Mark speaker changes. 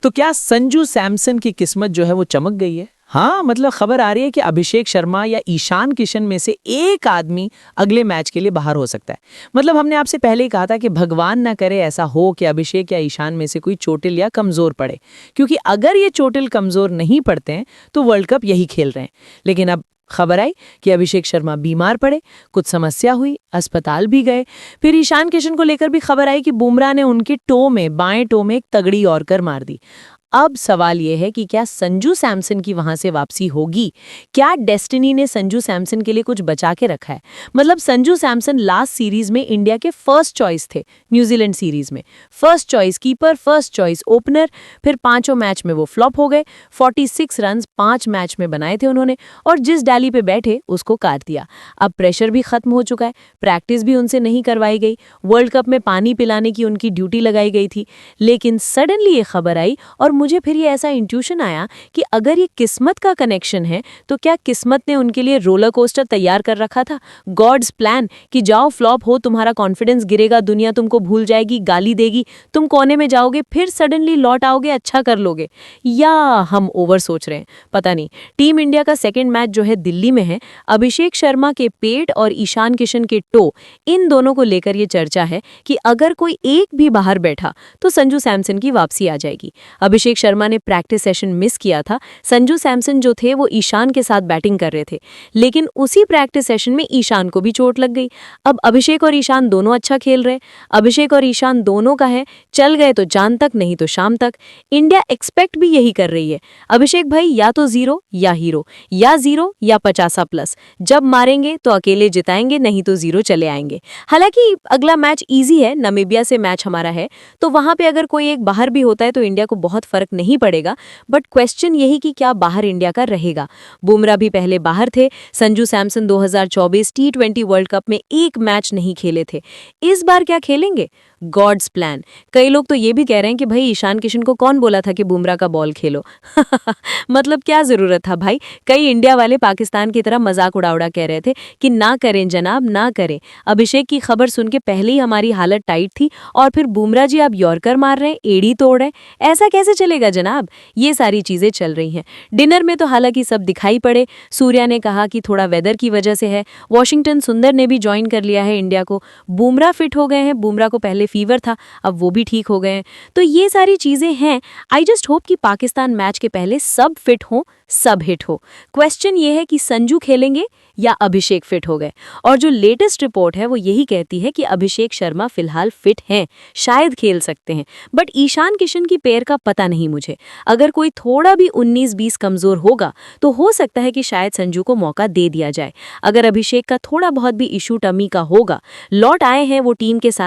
Speaker 1: तो क्या संजू सैमसन की किस्मत जो है वो चमक गई है? हाँ, मतलब खबर आ रही है कि अभिषेक शर्मा या ईशान किशन में से एक आदमी अगले मैच के लिए बाहर हो सकता है। मतलब हमने आपसे पहले ही कहा था कि भगवान ना करे ऐसा हो कि अभिषेक या ईशान में से कोई चोटिल या कमजोर पड़े, क्योंकि अगर ये चोटिल कमजोर नहीं पड़ते हैं तो वर्ल्ड कप यही खेल रहे हैं। लेकिन अब खबर आई कि अभिषेक शर्मा बीमार पड़े, कुछ समस्या हुई, अस्पताल भी गए। फिर ईशान किशन को लेकर भी खबर आई कि बुमराह ने उनके टो में, बाएं टो में एक तगड़ी यॉर्कर मार दी। अब सवाल यह है कि क्या संजू सैमसन की वहां से वापसी होगी? क्या डेस्टिनी ने संजू सैमसन के लिए कुछ बचा के रखा है? मतलब संजू सैमसन लास्ट सीरीज में इंडिया के फर्स्ट चॉइस थे, न्यूजीलैंड सीरीज में first choice keeper, first choice opener. फिर पांचों मैच में वो फ्लॉप हो गए। 46 रन 5 मैच में बनाए थे उन्होंने, और जिस डाली पे बैठे उसको काट दिया। अब प्रेशर भी खत्म हो चुका है, प्रैक्टिस भी उनसे नहीं करवाई गई, वर्ल्ड कप में पानी पिलाने की उनकी ड्यूटी लगाई गई थी। लेकिन सडनली ये खबर आई और मुझे फिर ये ऐसा इंट्यूशन आया कि अगर ये किस्मत का कनेक्शन है तो क्या किस्मत ने उनके लिए रोलर कोस्टर तैयार कर रखा था? गॉड्स प्लान कि जाओ, फ्लॉप हो, तुम्हारा कॉन्फिडेंस गिरेगा, दुनिया तुमको भूल जाएगी, गाली देगी, तुम कोने में जाओगे, फिर सडनली लौट आओगे, अच्छा कर लोगे। या हम ओवर सोच रहे हैं, पता नहीं। टीम इंडिया का सेकेंड मैच जो है दिल्ली में है। अभिषेक शर्मा के पेट और ईशान किशन के टो, इन दोनों को लेकर ये चर्चा है कि अगर कोई एक भी बाहर बैठा तो संजू सैमसन की वापसी आ जाएगी। अभिषेक शर्मा ने प्रैक्टिस सेशन मिस किया था। संजू सैमसन जो थे वो ईशान के साथ बैटिंग कर रहे थे, लेकिन उसी प्रैक्टिस सेशन में ईशान को भी चोट लग गई। अब अभिषेक और ईशान दोनों अच्छा खेल रहे। अभिषेक और ईशान दोनों का है चल गए तो जान तक, नहीं तो शाम तक। इंडिया एक्सपेक्ट भी यही कर रही है। अभिषेक भाई या तो जीरो या हीरो, या जीरो या 50+। जब मारेंगे तो अकेले जिताएंगे, नहीं तो जीरो चले आएंगे। हालांकि अगला मैच इजी है, नामीबिया से मैच हमारा है, तो वहां पे अगर कोई एक बाहर भी होता है तो इंडिया को बहुत फर्क नहीं पड़ेगा। बट क्वेश्चन यही कि क्या बाहर इंडिया का रहेगा? बुमराह भी पहले बाहर थे। Sanju Samson 2024 T20 world cup में एक मैच नहीं खेले थे। इस बार क्या खेलेंगे? God's plan. कई लोग तो ये भी कह रहे हैं कि भाई ईशान किशन को कौन बोला था कि बुमराह का बॉल खेलो? मतलब क्या जरूरत था भाई? कई इंडिया वाले पाकिस्तान की तरह मजाक उड़ा कह रहे थे कि ना करें जनाब, ना करें। अभिषेक की खबर सुन के पहले ही हमारी हालत टाइट थी, और फिर बुमराह जी आप यॉर्कर मार रहे हैं, एड़ी तोड़ रहे हैं, ऐसा कैसे चलेगा जनाब? ये सारी चीजें चल रही हैं। डिनर में तो हालांकि सब दिखाई पड़े। सूर्या ने कहा कि थोड़ा वेदर की वजह से है। वॉशिंगटन सुंदर ने भी ज्वाइन कर लिया है इंडिया को। बुमराह फिट हो गए हैं, बुमराह को पहले फीवर था, अब वो भी ठीक हो गए हैं। तो ये सारी चीजें हैं। आई जस्ट होप कि पाकिस्तान मैच के पहले सब फिट हो, सब हिट हो। क्वेश्चन ये है कि संजू खेलेंगे या अभिषेक फिट हो गए? और जो लेटेस्ट रिपोर्ट है वो यही कहती है कि अभिषेक शर्मा फिलहाल फिट हैं, शायद खेल सकते हैं। बट ईशान किशन की पैर का पता नहीं मुझे। अगर कोई थोड़ा भी 19-20 कमजोर होगा तो हो सकता है कि शायद संजू को मौका दे दिया जाए। अगर अभिषेक का थोड़ा बहुत भी इशू टमी का होगा, लौट आए हैं वो टीम के साथ